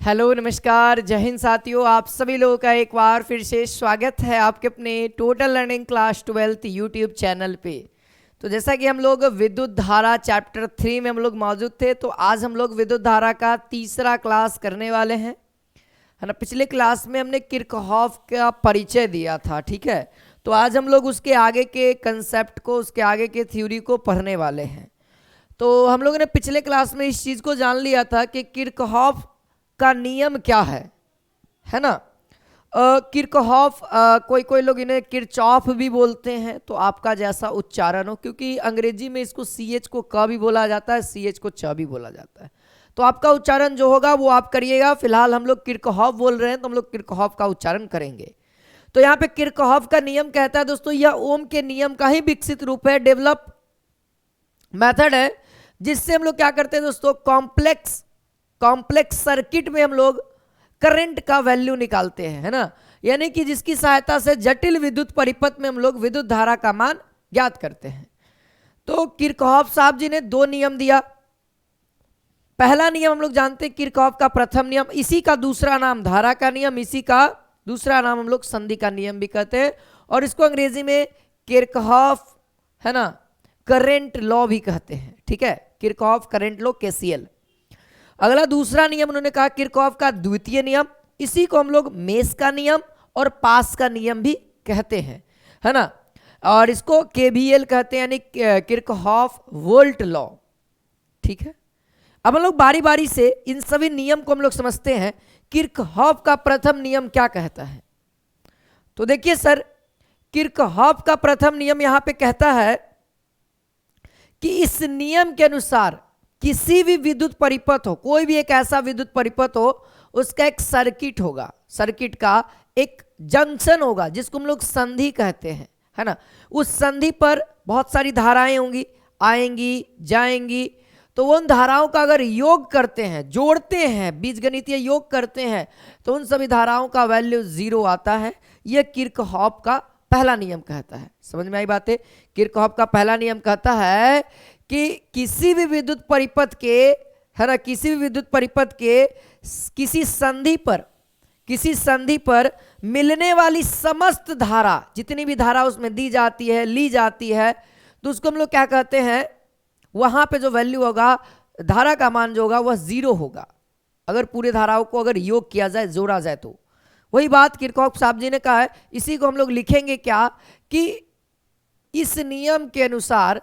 Hello नमस्कार जय हिंद साथियों, आप सभी लोगों का एक बार फिर से स्वागत है आपके अपने total learning class 12th YouTube channel पे। तो जैसा कि हम लोग विद्युत धारा चैप्टर 3 में हम लोग मौजूद थे, तो आज हम लोग विद्युत धारा का तीसरा क्लास करने वाले हैं, है ना। पिछले क्लास में हमने किरचॉफ का परिचय दिया था, ठीक है। तो आज हम लोग उसके आगे के कंसेप्ट को, उसके आगे के थ्योरी को पढ़ने वाले हैं। तो हम लोगों ने पिछले क्लास में इस चीज़ को जान लिया था कि किरचॉफ का नियम क्या है ना। किरचॉफ, कोई लोग इन्हें किरचॉफ भी बोलते हैं, तो आपका जैसा उच्चारण हो, क्योंकि अंग्रेजी में इसको CH को क भी बोला जाता है, CH को च भी बोला जाता है। तो आपका उच्चारण जो होगा वो आप करिएगा। फिलहाल हम लोग किरचॉफ बोल रहे हैं, तो हम लोग किरचॉफ का उच्चारण करेंगे। तो यहाँ पे किरचॉफ का नियम कहता है दोस्तों, यह ओम के नियम का ही विकसित रूप है, डेवलप मेथड है, जिससे हम लोग क्या करते हैं दोस्तों, कॉम्प्लेक्स सर्किट में हम लोग करंट का वैल्यू निकालते हैं, है ना। यानी कि जिसकी सहायता से जटिल विद्युत परिपथ में हम लोग विद्युत धारा का मान ज्ञात करते हैं। तो किरचॉफ साहब जी ने दो नियम दिया। पहला नियम हम लोग जानते हैं किरचॉफ का प्रथम नियम, इसी का दूसरा नाम धारा का नियम, इसी का दूसरा नाम हम लोग संधि का नियम भी कहते हैं, और इसको अंग्रेजी में किरचॉफ, है ना, करंट लॉ भी कहते हैं, ठीक है। Kirchhoff current law, KCL। अगला दूसरा नियम उन्होंने कहा किरचॉफ का द्वितीय नियम, इसी को हम लोग मेश का नियम और पास का नियम भी कहते हैं, है ना। और इसको KVL कहते हैं, यानी किरचॉफ वोल्ट लॉ, ठीक है। अब हम लोग बारी बारी से इन सभी नियम को हम लोग समझते हैं। किरचॉफ का प्रथम नियम क्या कहता है, तो देखिए सर, किरचॉफ का प्रथम नियम यहां पे कहता है कि इस नियम के अनुसार किसी भी विद्युत परिपथ हो, कोई भी एक ऐसा विद्युत परिपथ हो, उसका एक सर्किट होगा, सर्किट का एक जंक्शन होगा, जिसको हम लोग संधि कहते हैं, है ना। उस संधि पर बहुत सारी धाराएं होंगी, आएंगी जाएंगी। तो उन धाराओं का अगर योग करते हैं, जोड़ते हैं, बीजगणितीय योग करते हैं, तो उन सभी धाराओं का वैल्यू 0 आता है। यह किरचॉफ का पहला नियम कहता है। समझ में आई बात है। किरचॉफ का पहला नियम कहता है कि किसी भी विद्युत परिपथ के, है ना, किसी भी विद्युत परिपथ के किसी संधि पर मिलने वाली समस्त धारा, जितनी भी धारा उसमें दी जाती है, ली जाती है, तो उसको हम लोग क्या कहते हैं, वहां पे जो वैल्यू होगा, धारा का मान जो होगा वह 0 होगा, अगर पूरे धाराओं को अगर योग किया जाए, जोड़ा जाए तो। वही बात किरचॉफ साहब जी ने कहा है। इसी को हम लोग लिखेंगे क्या, कि इस नियम के अनुसार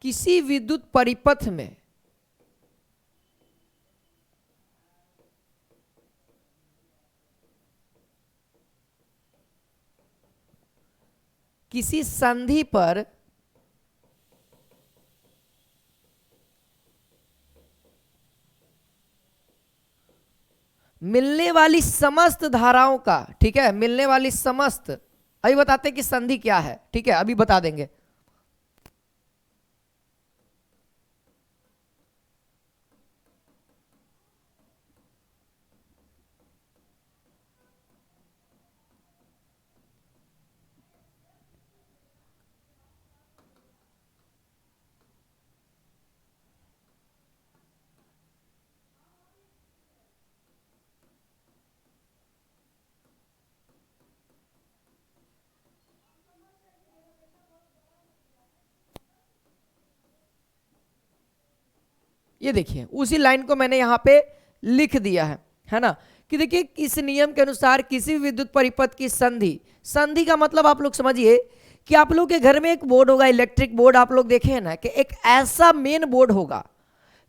किसी विद्युत परिपथ में किसी संधि पर मिलने वाली समस्त धाराओं का, ठीक है, मिलने वाली समस्त, अभी बताते हैं कि संधि क्या है, ठीक है, अभी बता देंगे। ये देखिए, उसी लाइन को मैंने यहां पे लिख दिया है ना, कि देखिए इस नियम के अनुसार किसी भी विद्युत परिपथ की संधि, संधि का मतलब आप लोग समझिए कि आप लोग के घर में एक बोर्ड होगा, इलेक्ट्रिक बोर्ड, आप लोग देखे हैं ना, कि एक ऐसा मेन बोर्ड होगा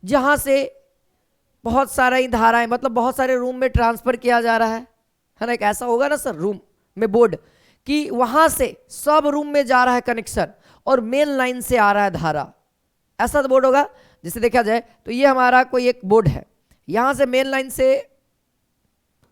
जहां से बहुत सारा ही धाराएं, मतलब बहुत सारे रूम में ट्रांसफर किया जा रहा है ना। एक ऐसा होगा ना सर, रूम में बोर्ड, कि वहां से सब रूम में जा रहा है कनेक्शन, और मेन लाइन से आ रहा है धारा, ऐसा बोर्ड होगा। जिसे देखा जाए तो ये हमारा कोई एक बोर्ड है, यहां से मेन लाइन से,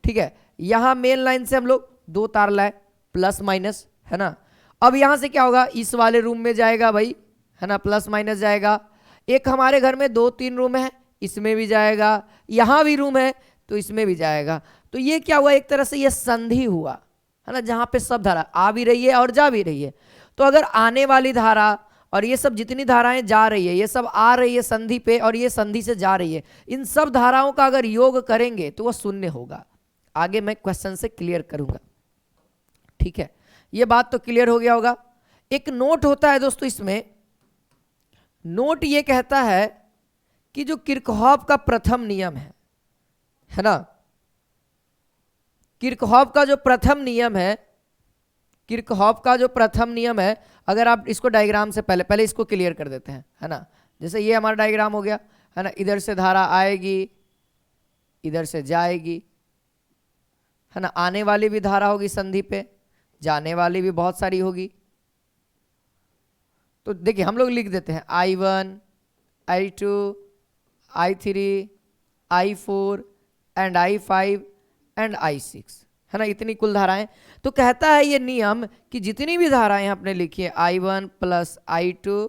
ठीक है, यहां मेन लाइन से हम लोग 2 तार लाए, प्लस माइनस, है ना। अब यहां से क्या होगा, इस वाले रूम में जाएगा भाई, है ना, प्लस माइनस जाएगा। एक हमारे घर में 2-3 रूम है, इसमें भी जाएगा, यहां भी रूम है तो इसमें भी जाएगा। तो ये क्या हुआ, एक तरह से ये संधि हुआ, है ना, जहां पे सब धारा आ भी रही है और जा भी रही है। तो अगर आने वाली धारा और ये सब जितनी धाराएं जा रही है, ये सब आ रही है संधि पे और ये संधि से जा रही है, इन सब धाराओं का अगर योग करेंगे तो वह शून्य होगा। आगे मैं क्वेश्चन से क्लियर करूंगा, ठीक है। ये बात तो क्लियर हो गया होगा। एक नोट होता है दोस्तों, इसमें नोट ये कहता है कि जो किरचॉफ का प्रथम नियम है ना, किरचॉफ का जो प्रथम नियम है, किरचॉफ का जो प्रथम नियम है, अगर आप इसको डायग्राम से पहले इसको क्लियर कर देते हैं, है ना। जैसे ये हमारा डायग्राम हो गया, है ना, इधर से धारा आएगी, इधर से जाएगी, है ना, आने वाली भी धारा होगी संधि पे, जाने वाली भी बहुत सारी होगी। तो देखिए हम लोग लिख देते हैं I1, I2, I3, I4 and I5 and I6, है ना, इतनी कुल धाराएं। तो कहता है ये नियम कि जितनी भी धाराएं आपने लिखी है I1 प्लस I2,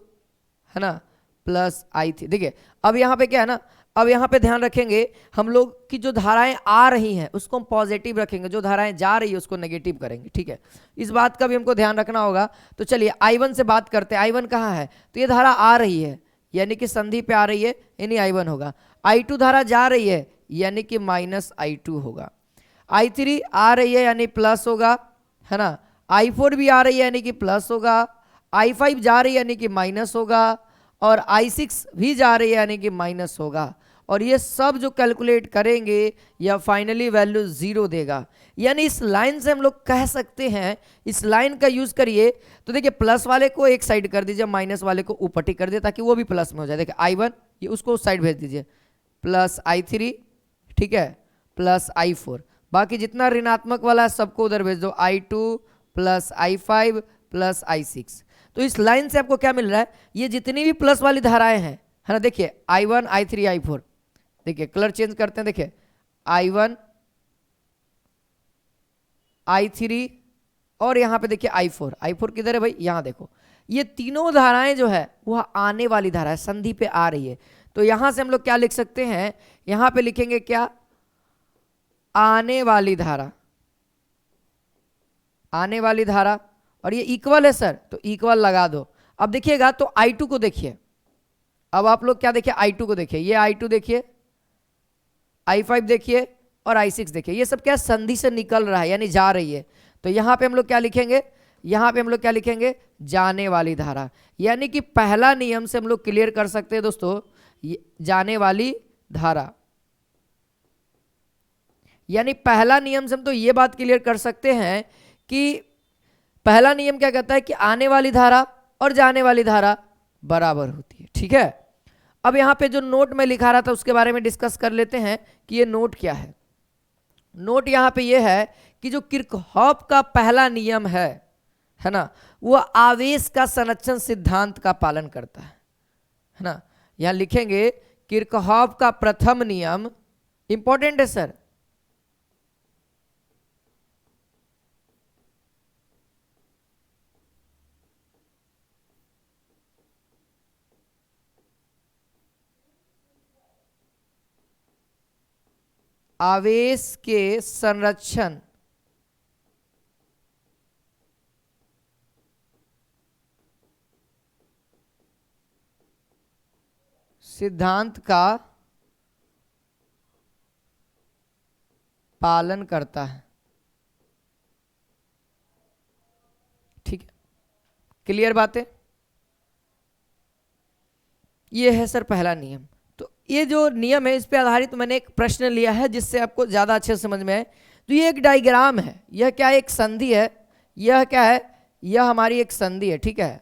है ना, प्लस I3। देखिए अब यहाँ पे क्या है ना, अब यहाँ पे ध्यान रखेंगे हम लोग कि जो धाराएं आ रही हैं उसको हम पॉजिटिव रखेंगे, जो धाराएं जा रही है उसको नेगेटिव करेंगे, ठीक है। इस बात का भी हमको ध्यान रखना होगा। तो चलिए I1 से बात करते हैं। I1 कहाँ है, तो ये धारा आ रही है यानी कि संधि पे आ रही है, यानी I1 होगा। I2 धारा जा रही है यानी कि माइनस I2 होगा। I3 आ रही है यानी प्लस होगा, है ना। I4 भी आ रही है यानी कि प्लस होगा। I5 जा रही है यानी कि माइनस होगा, और I6 भी जा रही है यानी कि माइनस होगा। और ये सब जो कैलकुलेट करेंगे या फाइनली वैल्यू 0 देगा। यानी इस लाइन से हम लोग कह सकते हैं, इस लाइन का यूज करिए तो देखिए प्लस वाले को एक साइड कर दीजिए, माइनस वाले को ऊपर टिक कर दिए ताकि वो भी प्लस में हो जाए। देखिए I1 ये उसको उस साइड भेज दीजिए, प्लस I3, ठीक है, प्लस I4, बाकी जितना ऋणात्मक वाला है सबको उधर भेज दो, I2 plus I5 plus I6। तो इस लाइन से आपको क्या मिल रहा है, ये जितनी भी प्लस वाली धाराएं हैं, है ना, देखिए I1 I3 I4, देखिए कलर चेंज करते हैं, देखिए I1 I3 और यहां पे देखिए I4। I4 किधर है भाई, यहां देखो, ये तीनों धाराएं जो है वह आने वाली धारा है, संधि पे आ रही है। तो यहां से हम लोग क्या लिख सकते हैं, यहां पे लिखेंगे क्या, आने वाली धारा, आने वाली धारा। और ये इक्वल है सर, तो इक्वल लगा दो। अब देखिएगा तो I2 को देखिए, अब आप लोग क्या देखिए, I2 को देखिए, ये I2 देखिए, I5 देखिए और I6 देखिए, ये सब क्या संधि से निकल रहा है यानी जा रही है। तो यहां पे हम लोग क्या लिखेंगे, यहां पे हम लोग क्या लिखेंगे, जाने वाली धारा। यानी कि पहला नियम से हम लोग क्लियर कर सकते हैं दोस्तों, जाने वाली धारा, यानी पहला नियम से हम तो ये बात क्लियर कर सकते हैं कि पहला नियम क्या कहता है कि आने वाली धारा और जाने वाली धारा बराबर होती है, ठीक है। अब यहां पे जो नोट में लिखा रहा था उसके बारे में डिस्कस कर लेते हैं कि ये नोट क्या है। नोट यहां पे ये है कि जो किरचॉफ का पहला नियम है ना, वो आवेश का संरक्षण सिद्धांत का पालन करता है ना। यहां लिखेंगे किरचॉफ का प्रथम नियम, इंपॉर्टेंट है सर, आवेश के संरक्षण सिद्धांत का पालन करता है, ठीक है। क्लियर बात है, ये है सर पहला नियम। तो ये जो नियम है इस पे आधारित मैंने एक प्रश्न लिया है जिससे आपको ज़्यादा अच्छे से समझ में आए। तो ये एक डायग्राम है, यह क्या है, एक संधि है, यह क्या है, यह हमारी एक संधि है, ठीक है।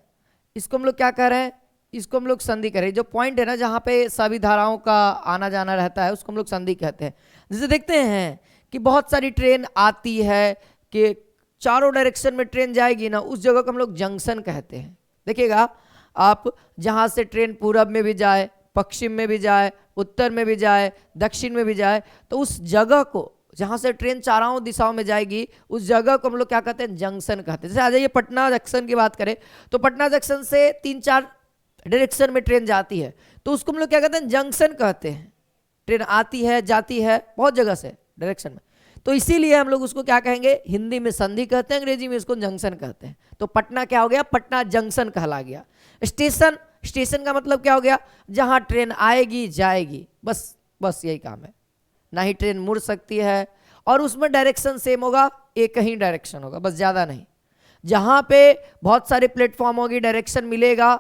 इसको हम लोग क्या कह रहे हैं, इसको हम लोग संधि कह रहे हैं। जो पॉइंट है ना जहाँ पे सभी धाराओं का आना जाना रहता है उसको हम लोग संधि कहते हैं। जैसे देखते हैं कि बहुत सारी ट्रेन आती है कि चारों डायरेक्शन में ट्रेन जाएगी ना, उस जगह को हम लोग जंक्शन कहते हैं। देखिएगा आप, जहाँ से ट्रेन पूरब में भी जाए, पश्चिम में भी जाए, उत्तर में भी जाए, दक्षिण में भी जाए, तो उस जगह को जहाँ से ट्रेन चारों दिशाओं में जाएगी उस जगह को हम लोग क्या कहते हैं, जंक्शन कहते हैं। जैसे आ जाइए पटना जंक्शन की बात करें तो पटना जंक्शन से 3-4 डायरेक्शन में ट्रेन जाती है तो उसको हम लोग क्या कहते हैं, जंक्शन कहते हैं। ट्रेन आती है जाती है बहुत जगह से डायरेक्शन में, तो इसीलिए हम लोग उसको क्या कहेंगे, हिंदी में संधि कहते हैं, अंग्रेजी में इसको जंक्शन कहते हैं। तो पटना क्या हो गया, पटना जंक्शन कहला गया। स्टेशन, स्टेशन का मतलब क्या हो गया, जहां ट्रेन आएगी जाएगी, बस यही काम है। ना ही ट्रेन मुड़ सकती है, और उसमें डायरेक्शन सेम होगा, एक ही डायरेक्शन होगा, बस ज्यादा नहीं। जहां पे बहुत सारे प्लेटफॉर्म होगी, डायरेक्शन मिलेगा,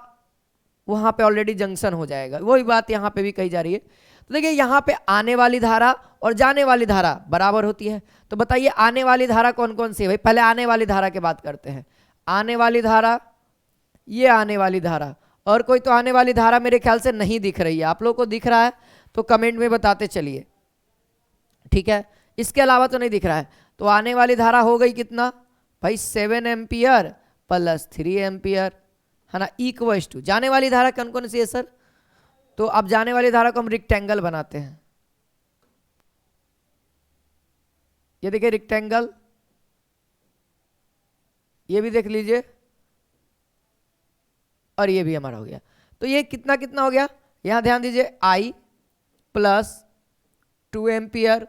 वहां पे ऑलरेडी जंक्शन हो जाएगा। वही बात यहां पे भी कही जा रही है। तो देखिए यहां पे आने वाली धारा और जाने वाली धारा बराबर होती है। तो बताइए आने वाली धारा कौन कौन सी है भाई, पहले आने वाली धारा की बात करते हैं। आने वाली धारा, ये आने वाली धारा, और कोई तो आने वाली धारा मेरे ख्याल से नहीं दिख रही है। आप लोगों को दिख रहा है तो कमेंट में बताते चलिए, ठीक है। इसके अलावा तो नहीं दिख रहा है। तो आने वाली धारा हो गई कितना भाई, 7 एम्पियर प्लस 3 एम्पियर, है ना, इक्वल्स टू जाने वाली धारा कौन कौन सी है सर। तो अब जाने वाली धारा को हम रेक्टेंगल बनाते हैं। ये देखिए रेक्टेंगल, ये भी देख लीजिए, और ये भी हमारा हो गया। तो ये कितना कितना हो गया, यहां ध्यान दीजिए, I plus 2 ampere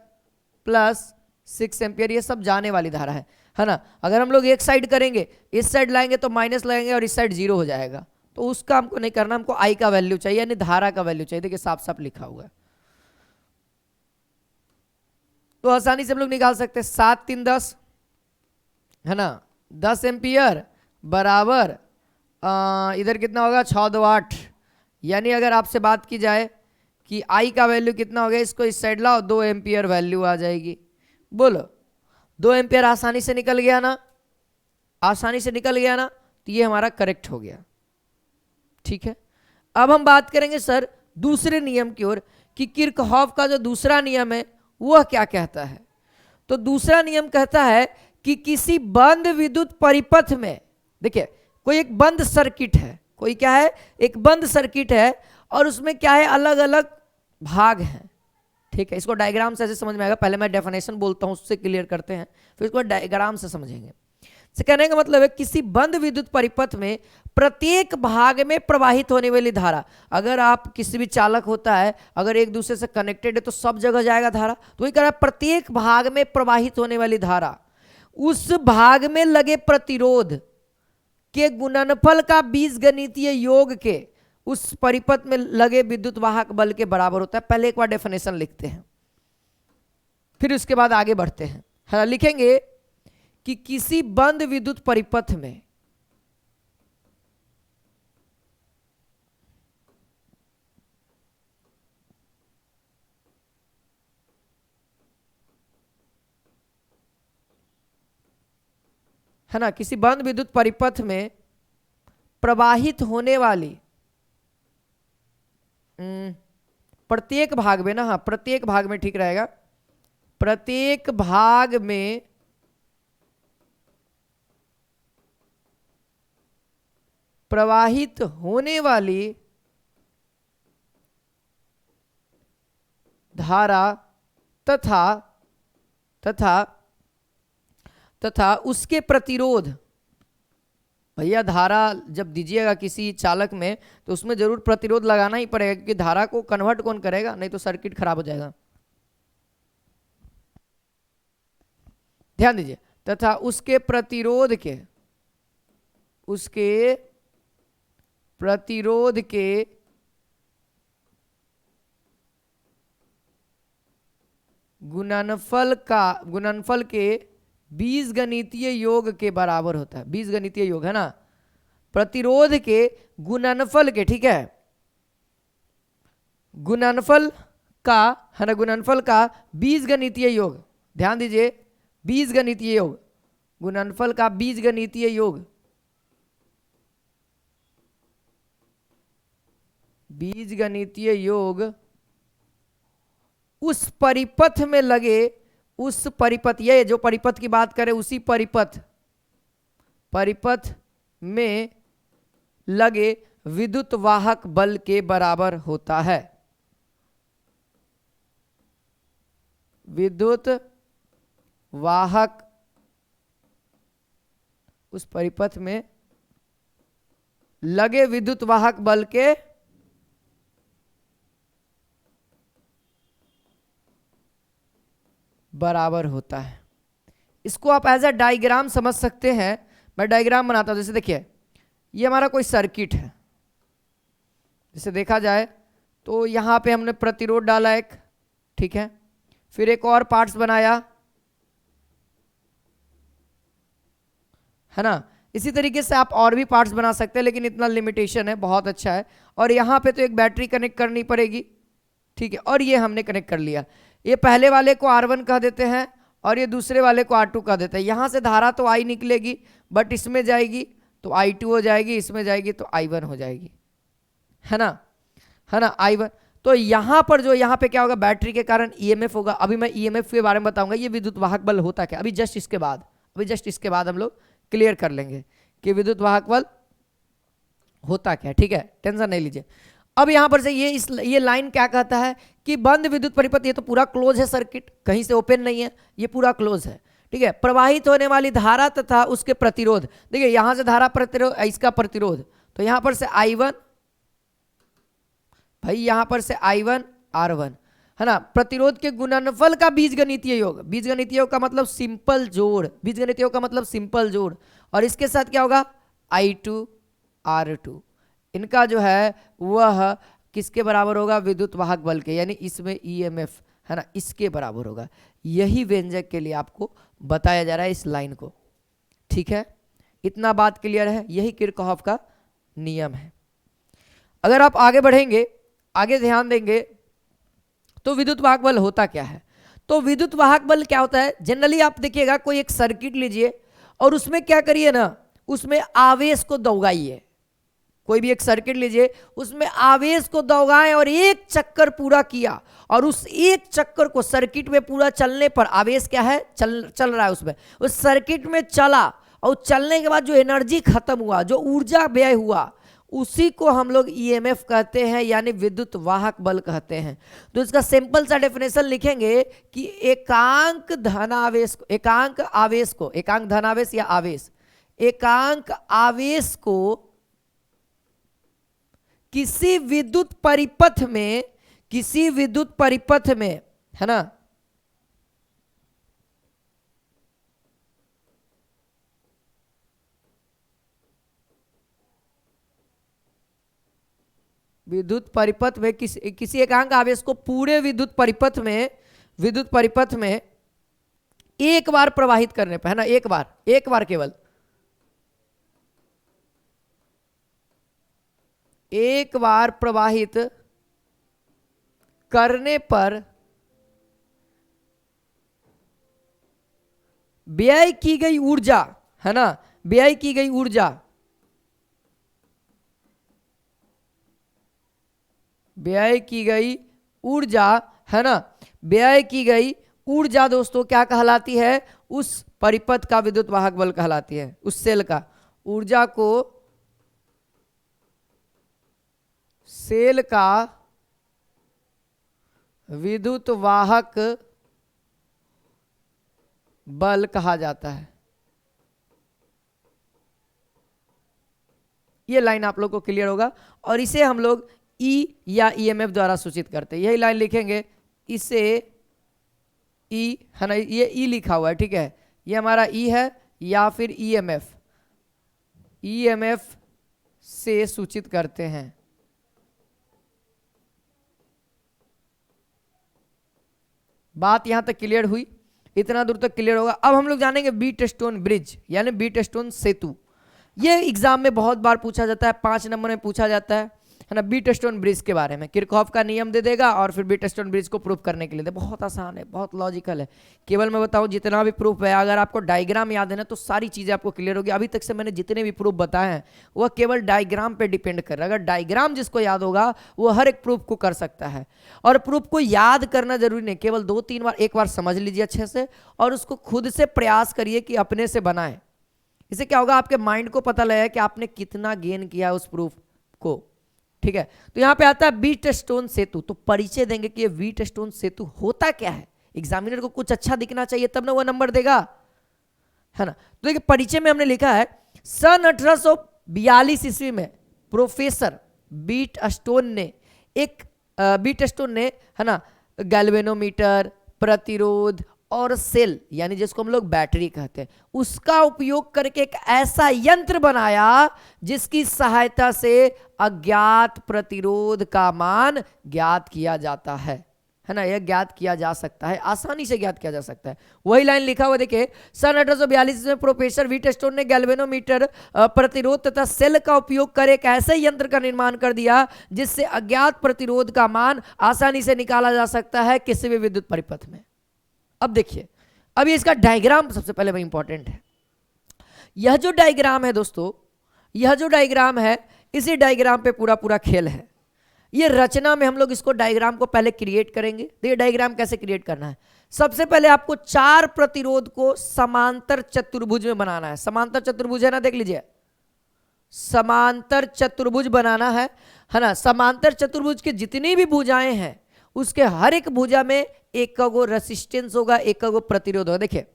plus 6 ampere, ये सब जाने वाली धारा है ना। अगर हम लोग एक साइड करेंगे, इस साइड लाएंगे तो माइनस लगाएंगे और इस साइड 0 हो जाएगा। तो उसका हमको नहीं करना, हमको I का वैल्यू चाहिए, यानी धारा का वैल्यू चाहिए। देखिए साफ साफ लिखा हुआ है, तो आसानी से हम लोग निकाल सकते हैं। 7 3 10, है ना, 10 एम्पियर बराबर इधर कितना होगा, 6 2 8। यानी अगर आपसे बात की जाए कि I का वैल्यू कितना हो गया, इसको इस साइड लाओ, 2 एम्पियर वैल्यू आ जाएगी। बोलो 2 एम्पियर आसानी से निकल गया ना, आसानी से निकल गया ना। तो ये हमारा करेक्ट हो गया, ठीक है। अब हम बात करेंगे सर दूसरे नियम की ओर, कि किरचॉफ का जो दूसरा नियम है वह क्या कहता है। तो दूसरा नियम कहता है कि किसी बंद विद्युत परिपथ में, देखिए कोई एक बंद सर्किट है, कोई क्या है, एक बंद सर्किट है, और उसमें क्या है, अलग अलग भाग हैं, ठीक है। इसको डायग्राम से ऐसे समझ में आएगा, पहले मैं डेफिनेशन बोलता हूं, उससे क्लियर करते हैं, फिर इसको डायग्राम से समझेंगे। से कहने का मतलब है किसी बंद विद्युत परिपथ में प्रत्येक भाग में प्रवाहित होने वाली धारा, अगर आप किसी भी चालक होता है, अगर एक दूसरे से कनेक्टेड है तो सब जगह जाएगा धारा। तो वही कह रहा है प्रत्येक भाग में प्रवाहित होने वाली धारा उस भाग में लगे प्रतिरोध के गुणनफल का बीजगणितीय योग के उस परिपथ में लगे विद्युत वाहक बल के बराबर होता है। पहले एक बार डेफिनेशन लिखते हैं, फिर उसके बाद आगे बढ़ते हैं, है ना। लिखेंगे कि किसी बंद विद्युत परिपथ में है ना, किसी बंद विद्युत परिपथ में प्रवाहित होने वाली प्रत्येक भाग में ना, हाँ प्रत्येक भाग में ठीक रहेगा, प्रत्येक भाग में प्रवाहित होने वाली धारा तथा तथा तथा उसके प्रतिरोध। भैया धारा जब दीजिएगा किसी चालक में तो उसमें जरूर प्रतिरोध लगाना ही पड़ेगा, क्योंकि धारा को कन्वर्ट कौन करेगा, नहीं तो सर्किट खराब हो जाएगा। ध्यान दीजिए, तथा उसके प्रतिरोध के, उसके प्रतिरोध के गुणनफल के बीजगणितीय योग के बराबर होता है। बीजगणितीय योग है ना, प्रतिरोध के गुणनफल के, ठीक है, गुणनफल का, है ना, गुणनफल का बीजगणितीय योग। ध्यान दीजिए, बीजगणितीय योग, गुणनफल का बीजगणितीय योग, बीजगणितीय योग उस परिपथ में लगे, उस परिपथ, ये जो परिपथ की बात करें उसी परिपथ में लगे विद्युत वाहक बल के बराबर होता है। विद्युत वाहक उस परिपथ में लगे विद्युत वाहक बल के बराबर होता है। इसको आप एज अ डायग्राम समझ सकते हैं। मैं डायग्राम बनाता हूं। जैसे देखिए ये हमारा कोई सर्किट है, जैसे देखा जाए तो यहां पे हमने प्रतिरोध डाला एक, ठीक है, फिर एक और पार्ट्स बनाया, है ना। इसी तरीके से आप और भी पार्ट्स बना सकते हैं, लेकिन इतना लिमिटेशन है, बहुत अच्छा है। और यहां पे तो एक बैटरी कनेक्ट करनी पड़ेगी, ठीक है, और ये हमने कनेक्ट कर लिया। ये पहले वाले को R1 कह देते हैं और ये दूसरे वाले को R2 कह देते हैं। यहां से धारा तो I निकलेगी, बट इसमें जाएगी तो I2 हो जाएगी, इसमें जाएगी तो I1 हो जाएगी, है ना, है ना, I1। तो यहां पर जो यहां पे क्या होगा, बैटरी के कारण EMF होगा। अभी मैं EMF के बारे में बताऊंगा, ये विद्युत वाहक बल होता क्या, अभी जस्ट इसके बाद हम लोग क्लियर कर लेंगे कि विद्युत वाहक बल होता क्या, ठीक है, टेंशन नहीं लीजिए। अब यहां पर से ये लाइन क्या कहता है कि बंद विद्युत परिपथ, ये तो पूरा क्लोज है सर्किट, कहीं से ओपन नहीं है, ये पूरा क्लोज है, ठीक है। प्रवाहित होने वाली धारा तथा उसके प्रतिरोध, देखिए यहां से धारा प्रतिरोध, इसका प्रतिरोध, तो यहां पर से I1, भाई यहां पर से I1 R1, है ना। प्रतिरोध के गुणनफल का बीजगणितीय योग, बीजगणितीय योग का मतलब सिंपल जोड़, बीजगणितीय योग का मतलब सिंपल जोड़, और इसके साथ क्या होगा I2 R2, इनका जो है वह किसके बराबर होगा, विद्युत वाहक बल के, यानी इसमें EMF, है ना, इसके बराबर होगा। यही व्यंजक के लिए आपको बताया जा रहा है इस लाइन को, ठीक है। इतना बात क्लियर है, यही किरचॉफ का नियम है। अगर आप आगे बढ़ेंगे, आगे ध्यान देंगे तो विद्युत वाहक बल होता क्या है। तो विद्युत वाहक बल क्या होता है, जनरली आप देखिएगा कोई एक सर्किट लीजिए और उसमें क्या करिए ना, उसमें आवेश को दौड़ाइए। कोई भी एक सर्किट लीजिए, उसमें आवेश को दौड़ाएं और एक चक्कर पूरा किया, और उस एक चक्कर को सर्किट में पूरा चलने पर आवेश क्या है, चल रहा है उसमें, उस सर्किट में चला, और चलने के बाद जो एनर्जी खत्म हुआ, जो ऊर्जा व्यय हुआ, उसी को हम लोग EMF कहते हैं, यानी विद्युत वाहक बल कहते हैं। तो इसका सिंपल सा डेफिनेशन लिखेंगे कि एकांक धनावेश को, एकांक आवेश को, एकांक धनावेश या आवेश, एकांक आवेश को किसी विद्युत परिपथ में, किसी विद्युत परिपथ में, है ना, विद्युत परिपथ में किसी एकांक आवेश को पूरे विद्युत परिपथ में एक बार प्रवाहित करने पर, है ना, एक बार केवल एक बार प्रवाहित करने पर व्यय की गई ऊर्जा, है ना, व्यय की गई ऊर्जा, व्यय की गई ऊर्जा, है ना, व्यय की गई ऊर्जा दोस्तों क्या कहलाती है, उस परिपथ का विद्युत वाहक बल कहलाती है। उस सेल का ऊर्जा को सेल का विद्युत वाहक बल कहा जाता है। ये लाइन आप लोग को क्लियर होगा, और इसे हम लोग E या EMF द्वारा सूचित करते हैं। यही लाइन लिखेंगे, इसे E, है ना, ये E लिखा हुआ है, ठीक है, ये हमारा E है, या फिर EMF से सूचित करते हैं। बात यहां तक क्लियर हुई, इतना दूर तक क्लियर होगा। अब हम लोग जानेंगे बीटस्टोन ब्रिज, यानी बीटस्टोन सेतु। ये एग्जाम में बहुत बार पूछा जाता है, 5 नंबर में पूछा जाता है ना, बीटस्टोन ब्रिज के बारे में। किरचॉफ का नियम दे देगा और फिर बीटस्टोन ब्रिज को प्रूफ करने के लिए बहुत आसान है, बहुत लॉजिकल है। केवल मैं बताऊं जितना भी प्रूफ है, अगर आपको डायग्राम याद है ना तो सारी चीजें आपको क्लियर होगी। अभी तक से मैंने जितने भी प्रूफ बताए हैं वह केवल डायग्राम पे डिपेंड कर रहा है। अगर डायग्राम जिसको याद होगा वो हर एक प्रूफ को कर सकता है। और प्रूफ को याद करना जरूरी नहीं, केवल 2-3 बार, एक बार समझ लीजिए अच्छे से और उसको खुद से प्रयास करिए कि अपने से बनाए। इससे क्या होगा, आपके माइंड को पता लगेगा कि आपने कितना गेन किया उस प्रूफ को, ठीक है। तो यहां पे आता है व्हीटस्टोन सेतु। तो परिचय देंगे कि ये व्हीटस्टोन सेतु होता क्या है। एग्जामिनर को कुछ अच्छा दिखना चाहिए तब ना वो नंबर देगा, है ना। तो देखिए परिचय में हमने लिखा है सन 1842 ईस्वी में प्रोफेसर व्हीटस्टोन ने, है ना, गैल्वेनोमीटर, प्रतिरोध और सेल यानी जिसको हम लोग बैटरी कहते हैं, उसका उपयोग करके एक ऐसा यंत्र बनाया जिसकी सहायता से अज्ञात प्रतिरोध का मान ज्ञात किया जाता है ना, यह ज्ञात किया जा सकता है, आसानी से ज्ञात किया जा सकता है। वही लाइन लिखा हुआ देखिए, सन 1842 में प्रोफेसर व्हीटस्टोन ने गैल्वेनोमीटर प्रतिरोध तथा सेल का उपयोग कर एक ऐसे यंत्र का निर्माण कर दिया जिससे अज्ञात प्रतिरोध का मान आसानी से निकाला जा सकता है किसी भी विद्युत परिपथ में। अब देखिए, अभी इसका डायग्राम सबसे पहले वही इंपॉर्टेंट है। यह जो डायग्राम है दोस्तों, यह जो डायग्राम है, इसी डायग्राम पे पूरा पूरा खेल है। ये रचना में हम लोग इसको डायग्राम को पहले क्रिएट करेंगे। देखिए डायग्राम कैसे क्रिएट करना है। सबसे पहले आपको 4 प्रतिरोध को समांतर चतुर्भुज में बनाना है। समांतर चतुर्भुज है ना, देख लीजिए, समांतर चतुर्भुज बनाना है ना। समांतर चतुर्भुज की जितनी भी भुजाएं हैं उसके हर एक भुजा में एक गो रेसिस्टेंस होगा, एक गो प्रतिरोध होगा। देखिए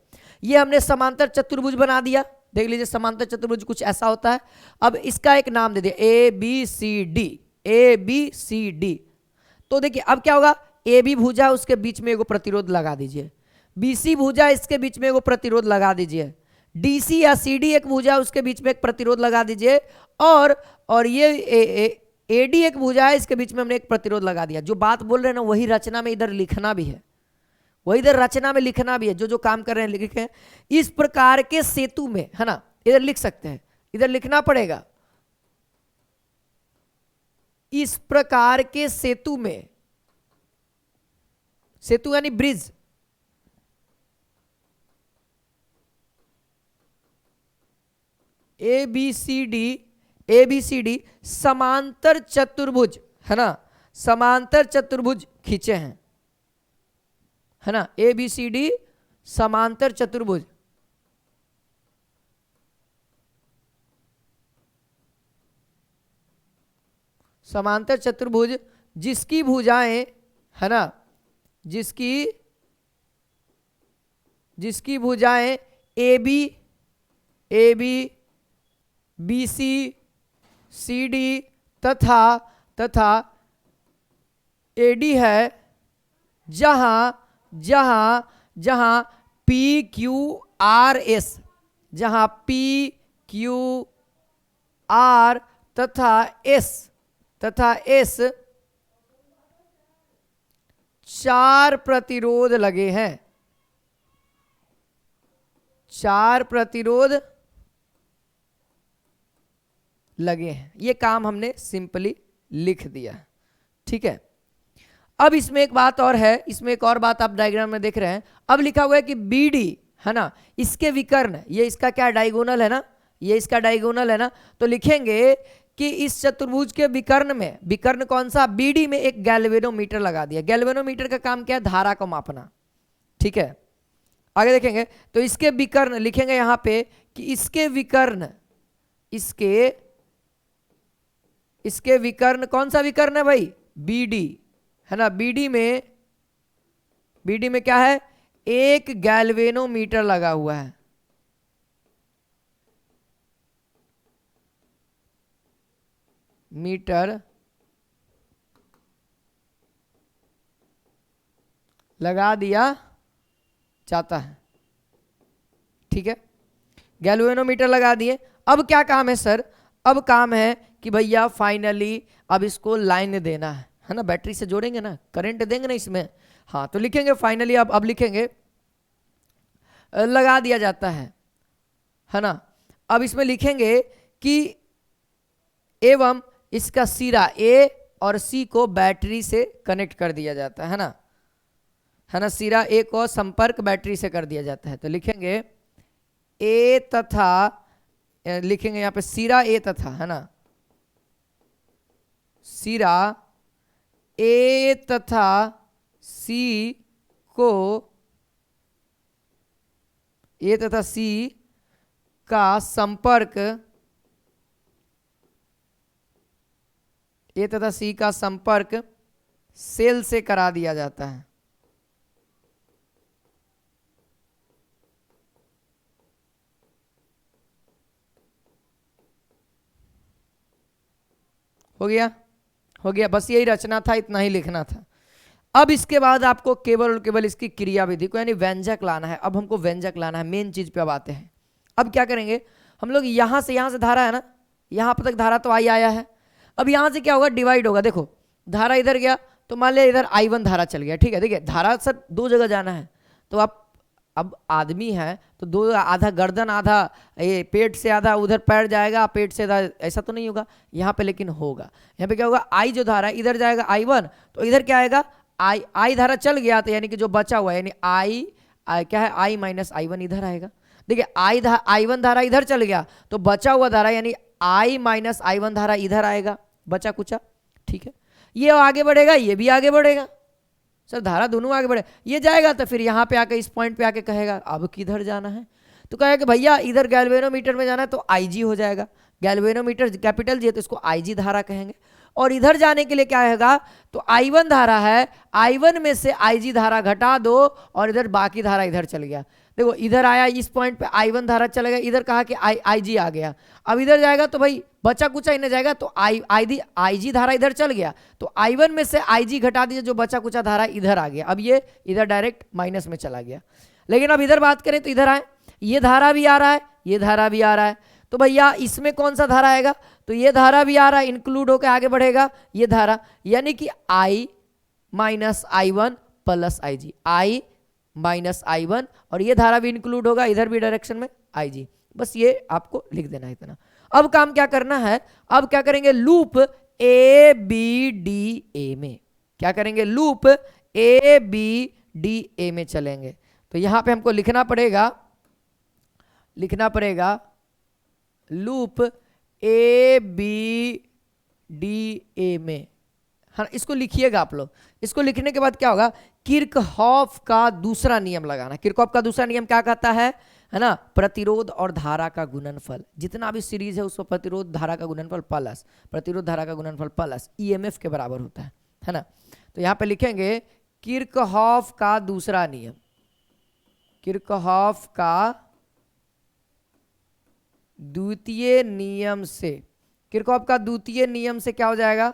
ये हमने समांतर चतुर्भुज बना दिया। देख लीजिए समांतर चतुर्भुज कुछ ऐसा होता है। अब इसका एक नाम दे दिया A B C D, A B C D. तो देखिए अब क्या होगा, ए बी भुजा उसके बीच में एगो प्रतिरोध लगा दीजिए, बी सी भुजा इसके बीच में एगो प्रतिरोध लगा दीजिए, डी सी या सी डी एक भुजा उसके बीच में एक प्रतिरोध लगा दीजिए, और ये ए डी एक भुजा है, इसके बीच में हमने एक प्रतिरोध लगा दिया। जो बात बोल रहे हैं ना वही रचना में इधर लिखना भी है, वही इधर रचना में लिखना भी है। जो जो काम कर रहे हैं लिखे हैं। इस प्रकार के सेतु में, है ना, इधर लिख सकते हैं, इधर लिखना पड़ेगा। इस प्रकार के सेतु में, सेतु यानी bridge, A B C D, A B C D समांतर चतुर्भुज, है ना, समांतर चतुर्भुज खींचे हैं, है ना, ए बी सी डी समांतर चतुर्भुज। समांतर चतुर्भुज जिसकी भुजाएं, है ना, जिसकी भुजाएं A B, B C, C D तथा ए डी है, जहां पी क्यू आर एस, जहां पी क्यू आर तथा एस 4 प्रतिरोध लगे हैं, 4 प्रतिरोध लगे हैं। ये काम हमने सिंपली लिख दिया, ठीक है। अब इसमें एक बात और है, इसमें एक और बात आप डायग्राम में देख रहे हैं। अब लिखा हुआ है कि बी डी, है ना, इसके विकर्ण, ये इसका क्या डायगोनल है ना, ये इसका डायगोनल है ना, तो लिखेंगे कि इस चतुर्भुज के विकर्ण में, विकर्ण कौन सा, बीडी में एक गैल्वेनोमीटर लगा दिया। गैल्वेनोमीटर का काम क्या है, धारा को मापना, ठीक है। आगे देखेंगे तो इसके विकर्ण लिखेंगे यहां पे कि इसके विकर्ण, इसके विकर्ण कौन सा विकर्ण है भाई, बीडी, है ना। बीडी में क्या है, एक गैल्वेनोमीटर लगा हुआ है, मीटर लगा दिया जाता है, ठीक है। गैल्वेनोमीटर लगा दिए। अब क्या काम है सर, अब काम है कि भैया फाइनली अब इसको लाइन देना है ना, बैटरी से जोड़ेंगे ना, करंट देंगे ना इसमें, हाँ, तो लिखेंगे फाइनली, अब लिखेंगे लगा दिया जाता है ना। अब इसमें लिखेंगे कि एवं इसका सिरा ए और सी को बैटरी से कनेक्ट कर दिया जाता है ना, सिरा ए को संपर्क बैटरी से कर दिया जाता है। तो लिखेंगे ए तथा, लिखेंगे यहां पे सिरा ए तथा, है ना, सिरा ए तथा सी को, ए तथा सी का संपर्क, ए तथा सी का संपर्क सेल से करा दिया जाता है। हो गया, बस यही रचना था, इतना ही लिखना था। अब इसके बाद आपको केवल और केवल इसकी क्रिया विधि को यानी व्यंजक लाना है। अब हमको व्यंजक लाना है, मेन चीज पे अब आते हैं। अब क्या करेंगे हम लोग, यहां से धारा है ना, यहां पर तक धारा तो आई आया है। अब यहां से क्या होगा, डिवाइड होगा। देखो धारा इधर गया तो मान लिया इधर I1 धारा चल गया, ठीक है। देखिए धारा सर दो जगह जाना है, तो आप अब आदमी है तो दो, आधा गर्दन आधा ये पेट से आधा उधर पैर जाएगा, पेट से आधा, ऐसा तो नहीं होगा यहाँ पे, लेकिन होगा। यहाँ पे क्या होगा, आई जो धारा इधर जाएगा I1, तो इधर क्या आएगा आई धारा चल गया, तो यानी कि जो बचा हुआ है यानी आई क्या है I माइनस I1 इधर आएगा। देखिए I1 धारा इधर चल गया तो बचा हुआ धारा यानी I माइनस I1 धारा इधर आएगा, बचा कुचा, ठीक है। ये आगे बढ़ेगा, ये भी आगे बढ़ेगा, सर धारा दोनों आगे बढ़े। ये जाएगा तो फिर यहाँ पे आके इस पॉइंट पे आके कहेगा अब किधर जाना है, तो कहेगा कि भैया इधर गैल्वेनोमीटर में जाना है तो IG हो जाएगा। गैल्वेनोमीटर कैपिटल जी है तो इसको IG धारा कहेंगे। और इधर जाने के लिए क्या आएगा, तो I1 धारा है, I1 में से IG धारा घटा दो और इधर बाकी धारा इधर चल गया। देखो इधर आया, इस पॉइंट पे I1 धारा चलेगा, इधर कहा कि IG आ गया। अब इधर जाएगा तो भाई बचा कुचा इन्हें जाएगा, तो IG धारा इधर चल गया, तो I1 में से IG घटा दीजिए, जो बचा कुचा धारा इधर आ गया। अब ये इधर डायरेक्ट माइनस में चला गया। लेकिन अब इधर बात करें तो इधर आए, ये धारा भी आ रहा है, ये धारा भी आ रहा है, तो भैया इसमें कौन सा धारा आएगा, तो ये धारा भी आ रहा है, इंक्लूड होकर आगे बढ़ेगा ये धारा, यानी कि I minus I1 plus IG, I minus I1, और ये धारा भी इंक्लूड होगा इधर भी डायरेक्शन में IG। बस ये आपको लिख देना है इतना। अब काम क्या करना है, अब क्या करेंगे, लूप ABDA में, क्या करेंगे, लूप ABDA में चलेंगे। तो यहां पे हमको लिखना पड़ेगा लूप ABDA में, हाँ इसको लिखिएगा आप लोग। इसको लिखने के बाद क्या होगा, किरचॉफ का दूसरा नियम लगाना। किरचॉफ का दूसरा नियम क्या कहता है ना, प्रतिरोध और धारा का गुणनफल, जितना भी सीरीज है उसको प्रतिरोध धारा का गुणनफल प्लस प्रतिरोध धारा का गुणनफल प्लस EMF के बराबर होता है ना। तो यहां पे लिखेंगे किरचॉफ का दूसरा नियम, किरचॉफ का द्वितीय नियम से, किरचॉफ का द्वितीय नियम से क्या हो जाएगा,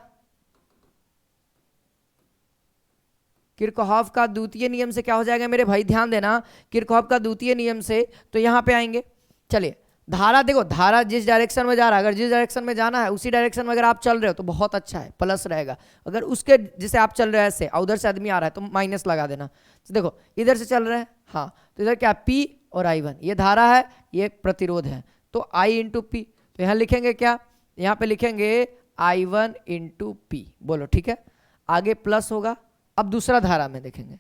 किरचॉफ का द्वितीय नियम से क्या हो जाएगा मेरे भाई, ध्यान देना, किरचॉफ का द्वितीय नियम से, तो यहां पे आएंगे। चलिए धारा, देखो धारा जिस डायरेक्शन में जा रहा है, अगर जिस डायरेक्शन में जाना है उसी डायरेक्शन में अगर आप चल रहे हो तो बहुत अच्छा है, प्लस रहेगा। अगर उसके जैसे आप चल रहे हैं ऐसे और उधर से आदमी आ रहा है तो माइनस लगा देना। तो देखो इधर से चल रहे हैं, हाँ तो इधर क्या P और I1, ये धारा है ये प्रतिरोध है, तो I इंटू P। तो यहाँ लिखेंगे क्या, यहाँ पे लिखेंगे I1 इंटू P, बोलो ठीक है। आगे प्लस होगा। अब दूसरा धारा में देखेंगे,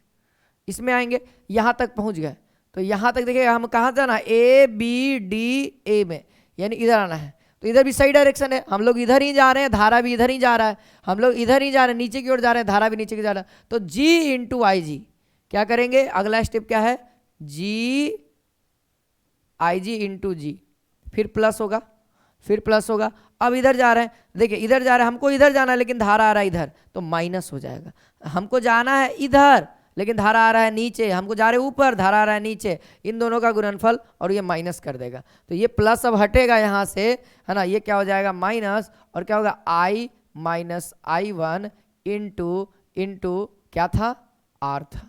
इसमें आएंगे, यहां तक पहुंच गए, तो यहां तक देखिए हम कहां जाना है, ABDA में, यानी इधर आना है। तो इधर भी सही डायरेक्शन है, हम लोग इधर ही जा रहे हैं, धारा भी इधर ही जा रहा है, हम लोग इधर ही जा रहे हैं, नीचे की ओर जा रहे हैं, धारा भी नीचे की जा रहा है। तो G इंटू IG क्या करेंगे, अगला स्टेप क्या है, IG इंटू G, फिर प्लस होगा, फिर प्लस होगा। अब इधर जा रहे हैं, देखिए इधर जा रहे हैं, हमको इधर जाना है लेकिन धारा आ रहा है इधर, तो माइनस हो जाएगा। हमको जाना है इधर लेकिन धारा आ रहा है नीचे, हमको जा रहे हैं ऊपर, धारा आ रहा है नीचे, इन दोनों का गुणनफल और ये माइनस कर देगा। तो ये प्लस अब हटेगा यहाँ से, है ना, ये क्या हो जाएगा माइनस, और क्या होगा I माइनस I1 इंटू क्या था, R था,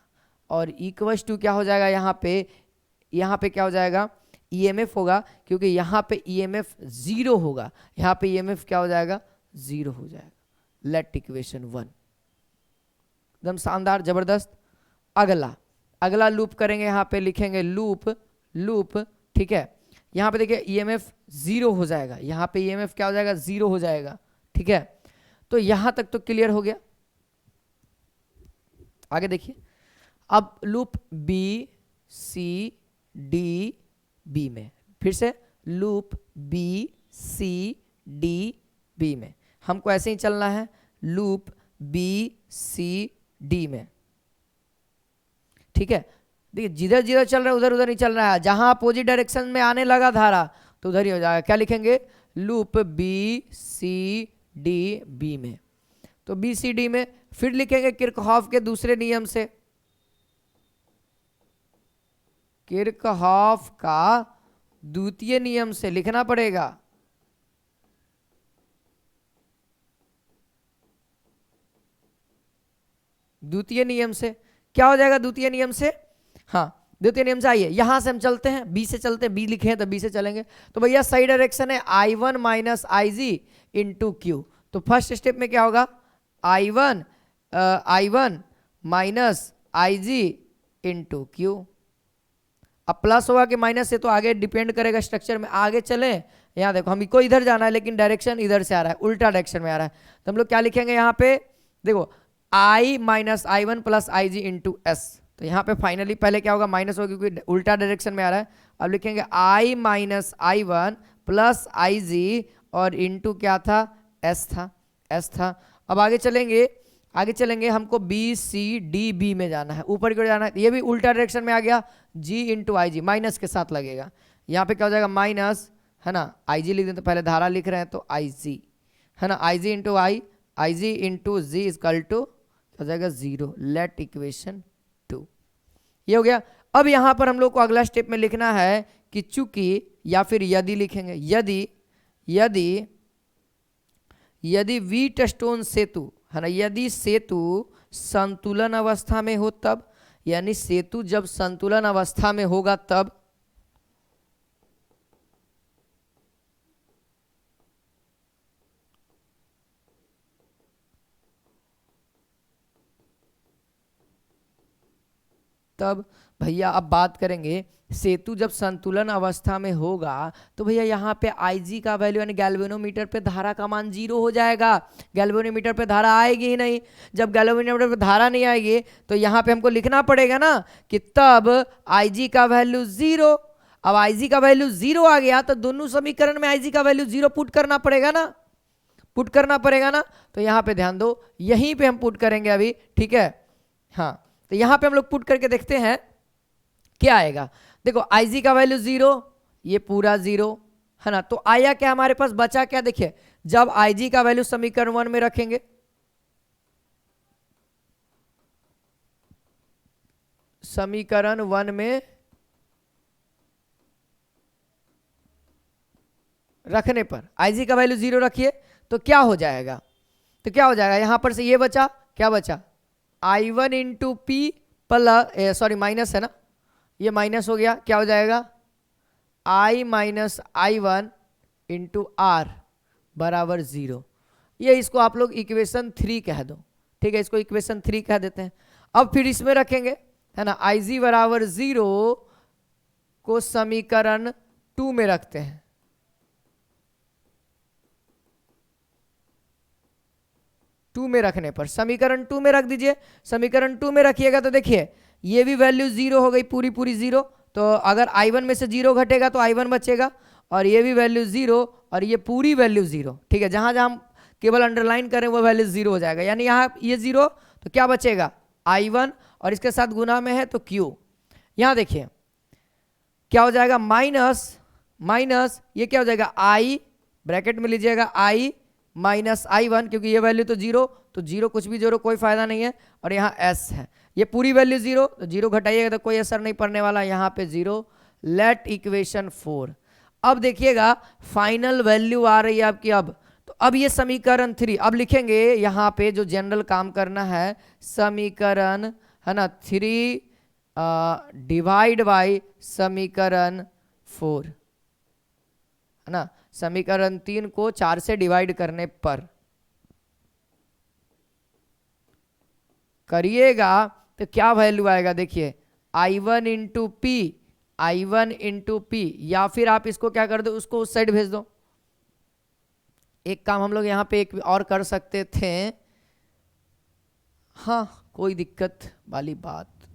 और इक्वल्स टू क्या हो जाएगा, यहाँ पे क्या हो जाएगा, EMF होगा, क्योंकि यहाँ पे EMF 0 होगा, यहाँ पे EMF क्या हो जाएगा, 0 हो जाएगा। लेट इक्वेशन 1, एकदम शानदार जबरदस्त। अगला लूप करेंगे, यहाँ पे लिखेंगे लूप, ठीक है। यहाँ पे देखिए EMF 0 हो जाएगा, यहाँ पे EMF क्या हो जाएगा, 0 हो जाएगा, ठीक है। तो यहां तक तो क्लियर हो गया। आगे देखिए, अब लूप BCDB में, फिर से लूप BCDB में हमको ऐसे ही चलना है, लूप BCD में, ठीक है। देखिए जिधर जिधर चल रहा है उधर उधर नहीं चल रहा है, जहां अपोजिट डायरेक्शन में आने लगा धारा तो उधर ही हो जाएगा। क्या लिखेंगे, लूप BCDB में। तो BCD में फिर लिखेंगे किरचॉफ के दूसरे नियम से, किरचॉफ का द्वितीय नियम से लिखना पड़ेगा। द्वितीय नियम से। क्या हो जाएगा द्वितीय नियम से? हाँ, द्वितीय नियम से आइए यहां से हम चलते हैं, बी से चलते हैं, बी लिखे हैं तो बी से चलेंगे। तो भैया सही डायरेक्शन है I1 माइनस आई जी इंटू क्यू। तो फर्स्ट स्टेप में क्या होगा? I1 माइनस आई जी इंटू क्यू। अब प्लस होगा कि माइनस से तो आगे डिपेंड करेगा स्ट्रक्चर में। आगे चले, यहाँ देखो हमको इधर जाना है लेकिन डायरेक्शन इधर से आ रहा है, उल्टा डायरेक्शन में आ रहा है। तो हम लोग क्या लिखेंगे यहाँ पे? देखो I minus I1 plus I G into S. तो यहाँ पे फाइनली पहले क्या होगा? माइनस होगा क्योंकि उल्टा डायरेक्शन में आ रहा है। अब लिखेंगे I minus I1 plus I जी और इंटू क्या था? एस था, एस था। अब आगे चलेंगे, आगे चलेंगे, हमको बी सी डी बी में जाना है, ऊपर की ओर जाना है। ये भी उल्टा डायरेक्शन में आ गया, जी इंटू आई जी माइनस के साथ लगेगा। यहाँ पे क्या हो जाएगा? माइनस, है ना, आई जी लिख दें तो पहले धारा लिख रहे हैं तो आई जी, है ना, I G into I G into G is equal to हो जाएगा 0। Let equation 2। ये हो गया। अब यहाँ पर हम लोग को अगला स्टेप में लिखना है कि चूंकि, या फिर यदि लिखेंगे, यदि यदि यदि व्हीटस्टोन सेतु, है ना, यदि सेतु संतुलन अवस्था में हो तब, यानी सेतु जब संतुलन अवस्था में होगा तब तब भैया अब बात करेंगे सेतु जब संतुलन अवस्था में होगा तो भैया यहाँ पे Ig का वैल्यू यानी गैल्वेनोमीटर पे धारा का मान 0 हो जाएगा। गैल्वेनोमीटर पे धारा आएगी ही नहीं। जब गैल्वेनोमीटर पे धारा नहीं आएगी तो यहाँ पे हमको लिखना पड़ेगा ना कि तब Ig का वैल्यू 0। अब Ig का वैल्यू 0 आ गया तो दोनों समीकरण में Ig का वैल्यू 0 पुट करना पड़ेगा ना, पुट करना पड़ेगा ना। तो यहाँ पे ध्यान दो, यहीं पे हम पुट करेंगे अभी, ठीक है। हाँ, तो यहाँ पे हम लोग पुट करके देखते हैं क्या आएगा। देखो Ig का वैल्यू 0, ये पूरा 0, है ना। तो आया क्या हमारे पास? बचा क्या? देखिए जब Ig का वैल्यू समीकरण 1 में रखेंगे, समीकरण 1 में रखने पर Ig का वैल्यू 0 रखिए तो क्या हो जाएगा? तो क्या हो जाएगा? यहां पर से ये बचा, क्या बचा? I1 into P plus, sorry minus है ना, ये माइनस हो गया। क्या हो जाएगा? I minus I1 into are बराबर 0। ये इसको आप लोग इक्वेशन 3 कह दो, ठीक है, इसको इक्वेशन 3 कह देते हैं। अब फिर इसमें रखेंगे, है ना, Ig बराबर 0 को समीकरण 2 में रखते हैं। टू में रखने पर समीकरण 2 में रख दीजिए। समीकरण 2 में रखिएगा तो देखिए ये भी वैल्यू 0 हो गई, पूरी पूरी 0। तो अगर I1 में से 0 घटेगा तो I1 बचेगा, और ये भी वैल्यू 0 और ये पूरी वैल्यू 0, ठीक है। जहां जहां हम केवल अंडरलाइन करें वो वैल्यू 0 हो जाएगा, यानी यहाँ ये 0 तो क्या बचेगा? I1 और इसके साथ गुना में है तो Q। यहाँ देखिए क्या हो जाएगा? माइनस माइनस ये क्या हो जाएगा? I ब्रैकेट में लीजिएगा I माइनस I1, क्योंकि ये वैल्यू तो 0, तो 0 कुछ भी जोड़ो कोई फायदा नहीं है, और यहाँ S है, ये पूरी वैल्यू 0, तो 0 घटाइएगा तो कोई असर नहीं पड़ने वाला, यहाँ पे 0। Let equation 4। अब देखिएगा फाइनल वैल्यू आ रही है आपकी। अब तो अब ये समीकरण 3 अब लिखेंगे, यहाँ पे जो जनरल काम करना है, समीकरण, है ना, 3 डिवाइड बाई समीकरण 4, है ना। समीकरण 3 को 4 से डिवाइड करने पर करिएगा तो क्या वैल्यू आएगा? देखिए I1 into P, I1 into P, या फिर आप इसको क्या कर दो, उसको उस साइड भेज दो। एक काम हम लोग यहाँ पे एक और कर सकते थे, हाँ कोई दिक्कत वाली बात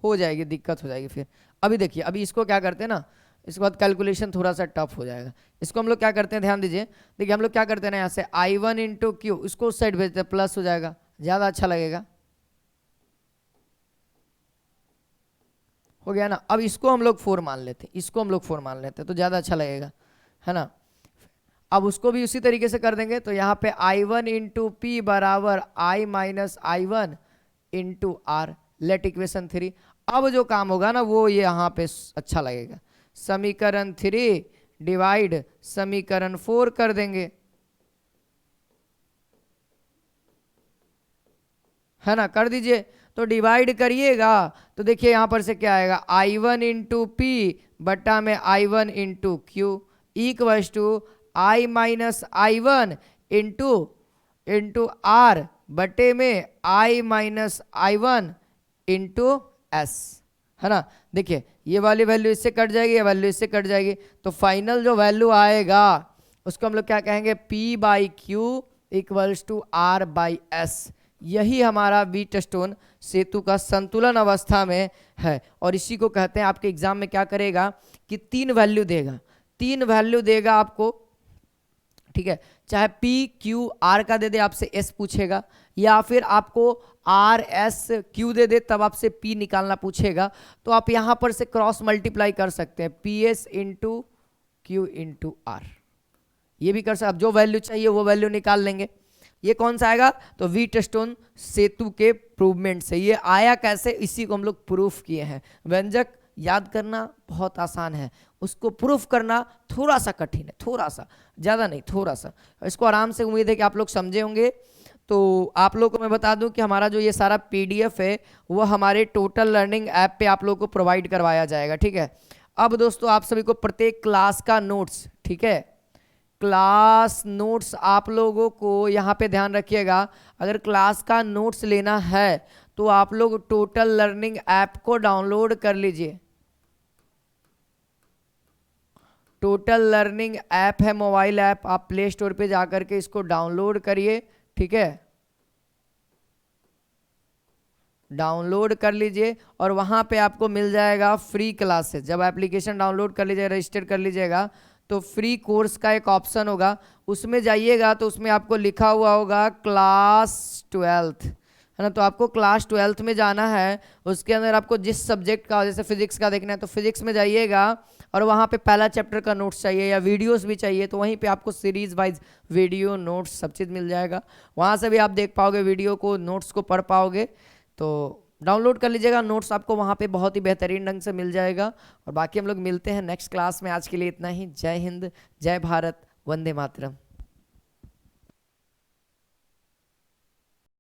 हो जाएगी, दिक्कत हो जाएगी फिर। अभी देखिए, अभी इसको क्या करते हैं ना, इसके बाद कैलकुलेशन थोड़ा सा टफ हो जाएगा। इसको हम लोग क्या करते हैं, ध्यान दीजिए, देखिए हम लोग क्या करते हैं ना, यहाँ से I1 इंटू क्यू, इसको उस साइड भेजते हैं, प्लस हो जाएगा, ज़्यादा अच्छा लगेगा। हो गया ना। अब इसको हम लोग 4 मान लेते हैं, इसको हम लोग 4 मान लेते हैं तो ज़्यादा अच्छा लगेगा, है ना। अब उसको भी उसी तरीके से कर देंगे, तो यहाँ पे I1 इंटू पी बराबर I minus I1 into R. Let equation 3। अब जो काम होगा ना वो ये यहाँ पे अच्छा लगेगा, समीकरण 3 डिवाइड समीकरण 4 कर देंगे, है ना, कर दीजिए। तो डिवाइड करिएगा तो देखिए यहाँ पर से क्या आएगा, I1 इंटू पी बटा में I1 into Q equals to I minus I1 into R बटे में I minus I1 into S, है ना। देखिए ये वाली वैल्यू इससे कट जाएगी, ये वैल्यू इससे कट जाएगी, तो फाइनल जो वैल्यू आएगा उसको हम लोग क्या कहेंगे, P by Q equals to R by S. यही हमारा व्हीटस्टोन सेतु का संतुलन अवस्था में है। और इसी को कहते हैं, आपके एग्जाम में क्या करेगा कि 3 वैल्यू देगा, 3 वैल्यू देगा आपको, ठीक है। चाहे P Q R का दे दे, आपसे S पूछेगा, या फिर आपको R S Q दे दे तब आपसे P निकालना पूछेगा। तो आप यहां पर से क्रॉस मल्टीप्लाई कर सकते हैं, PS into Q into R, ये भी कर सकते। अब जो वैल्यू चाहिए वो वैल्यू निकाल लेंगे। ये कौन सा आएगा, तो व्हीटस्टोन सेतु के प्रूवमेंट से ये आया कैसे, इसी को हम लोग प्रूफ किए हैं। व्यंजक याद करना बहुत आसान है, उसको प्रूफ करना थोड़ा सा कठिन है, थोड़ा सा, ज़्यादा नहीं, थोड़ा सा। इसको आराम से उम्मीद है कि आप लोग समझे होंगे। तो आप लोग को मैं बता दूं कि हमारा जो ये सारा PDF है वो हमारे टोटल लर्निंग ऐप पे आप लोग को प्रोवाइड करवाया जाएगा, ठीक है। अब दोस्तों आप सभी को प्रत्येक क्लास का नोट्स, ठीक है, क्लास नोट्स आप लोगों को यहाँ पे ध्यान रखिएगा, अगर क्लास का नोट्स लेना है तो आप लोग टोटल लर्निंग ऐप को डाउनलोड कर लीजिए। टोटल लर्निंग ऐप है मोबाइल ऐप, आप प्ले स्टोर पे जाकर के इसको डाउनलोड करिए, ठीक है, डाउनलोड कर लीजिए और वहां पे आपको मिल जाएगा फ्री क्लासेस। जब एप्लीकेशन डाउनलोड कर लीजिएगा, रजिस्टर कर लीजिएगा, तो फ्री कोर्स का एक ऑप्शन होगा, उसमें जाइएगा तो उसमें आपको लिखा हुआ होगा क्लास 12th, है ना। तो आपको क्लास 12th में जाना है, उसके अंदर आपको जिस सब्जेक्ट का, जैसे फिजिक्स का देखना है तो फिजिक्स में जाइएगा और वहाँ पे पहला चैप्टर का नोट्स चाहिए या वीडियोस भी चाहिए तो वहीं पे आपको सीरीज वाइज वीडियो नोट्स सब चीज़ मिल जाएगा। वहाँ से भी आप देख पाओगे वीडियो को, नोट्स को पढ़ पाओगे। तो डाउनलोड कर लीजिएगा, नोट्स आपको वहाँ पे बहुत ही बेहतरीन ढंग से मिल जाएगा। और बाकी हम लोग मिलते हैं नेक्स्ट क्लास में। आज के लिए इतना ही। जय हिंद, जय भारत, वंदे मातरम।